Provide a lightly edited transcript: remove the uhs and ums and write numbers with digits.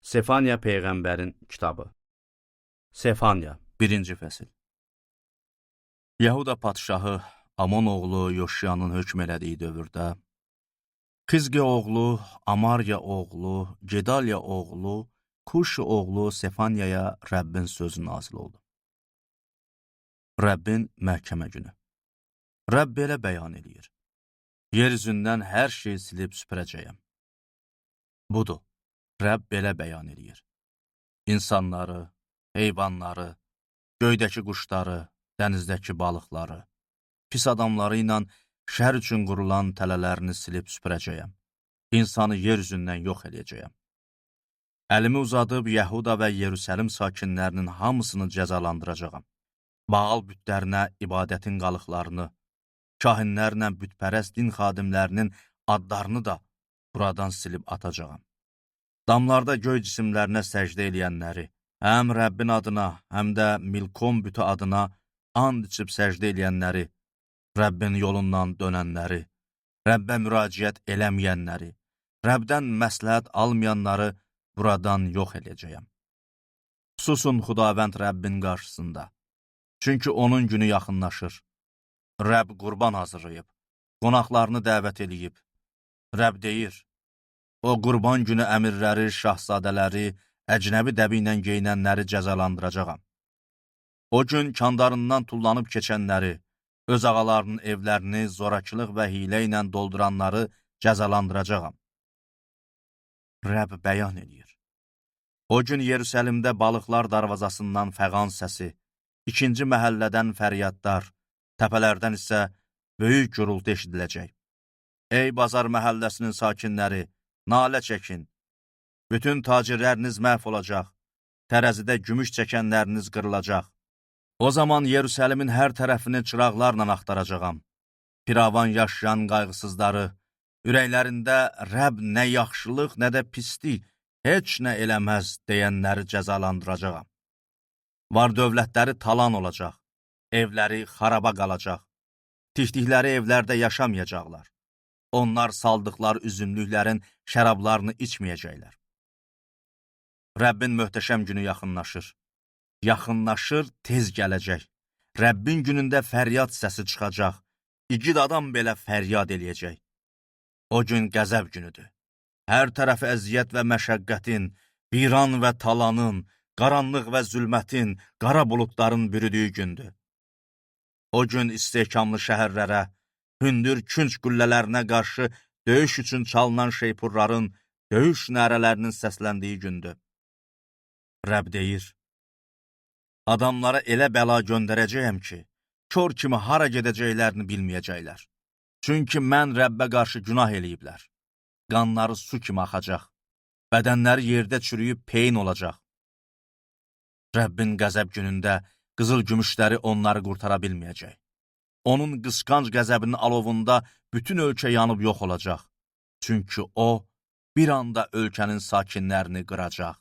Sefaniya Peyğəmbərin kitabı. Sefaniya 1-ci fəsil. Yahuda padşahı Amon oğlu Yoşiyanın hökm elədiyi dövrdə, Xizqi oğlu, Amarya oğlu, Gedaliya oğlu, Kuşi oğlu Sefaniyaya Rəbbin sözü nazil oldu. Rəbbin məhkəmə günü. Rəbb belə bəyan eləyir. Yer üzündən hər şeyi silib süpürəcəyəm. Budur, Rəbb belə bəyan eləyir. İnsanları, heyvanları, göydəki quşları, dənizdəki balıqları, pis adamları ilə şər üçün qurulan tələlərini silib süpürəcəyəm. İnsanı yer üzündən yox eləyəcəyəm. Əlimi uzadıb Yahuda və Yerusəlim sakinlərinin hamısını cəzalandıracağam. Baal bütlərinə ibadətin qalıqlarını, kahinlərlə bütpərəst din xadimlərinin adlarını da buradan silib atacağam. Damlarda göy cisimlərinə səcdə eləyənləri, həm Rəbbin adına, həm də Milkom bütü adına and içib səcdə eləyənləri, Rəbbin yolundan dönənləri, Rəbbə müraciət eləməyənləri, Rəbdən məsləhət almayanları buradan yox eləyəcəyəm. Susun Xudavənd Rəbbin qarşısında, çünki onun günü yaxınlaşır. Rəbb qurban hazırlayıb, qonaqlarını dəvət eləyib. Rəbb deyir, o qurban günü əmirləri, şahzadələri, əcnəbi dəbi ilə geyinənləri cəzalandıracağam. O gün kandarından tullanıb keçənləri, öz ağalarının evlərini zorakılıq və hilə ilə dolduranları cəzalandıracağam. Rəbb bəyan eləyir. O gün Yerusəlimdə balıqlar darvazasından fəğan səsi, ikinci məhəllədən fəryadlar, təpələrdən isə böyük gürultu eşidiləcək. Ey bazar məhəlləsinin sakinləri, nalə çəkin. Bütün tacirləriniz məhv olacaq, tərəzidə gümüş çəkənləriniz qırılacaq. O zaman Yerusəlimin hər tərəfini çıraqlarla axtaracağam. Firavan yaşayan qayğısızları, ürəklərində Rəbb nə yaxşılıq, nə də pislik, heç nə eləməz deyənləri cəzalandıracağam. Var dövlətləri talan olacaq, evləri xaraba qalacaq, tikdikləri evlərdə yaşamayacaqlar. Onlar saldıqları üzümlüklərin şərablarını içməyəcəklər. Rəbbin möhtəşəm günü yaxınlaşır. Yaxınlaşır, tez gələcək. Rəbbin günündə fəryad səsi çıxacaq. İgid adam belə fəryad eləyəcək. O gün qəzəb günüdür. Hər tərəfi əziyyət və məşəqqətin, viran və talanın, qaranlıq və zülmətin, qara buludların bürüdüyü gündür. O gün istehkamlı şəhərlərə, hündür künc qüllələrinə qarşı döyüş üçün çalınan şeypurların, döyüş nərələrinin səsləndiyi gündür. Rəbb deyir, adamlara elə bəla göndərəcəyəm ki, kör kimi hara gedəcəklərini bilməyəcəklər. Çünki mən Rəbbə qarşı günah eləyiblər. Qanları su kimi axacaq, bədənləri yerdə çürüyüb peyin olacaq. Rəbbin qəzəb günündə qızıl gümüşləri onları qurtara bilməyəcək. Onun qısqanc qəzəbinin alovunda bütün ölkə yanıb yox olacaq. Çünki o, bir anda ölkənin sakinlərini qıracaq.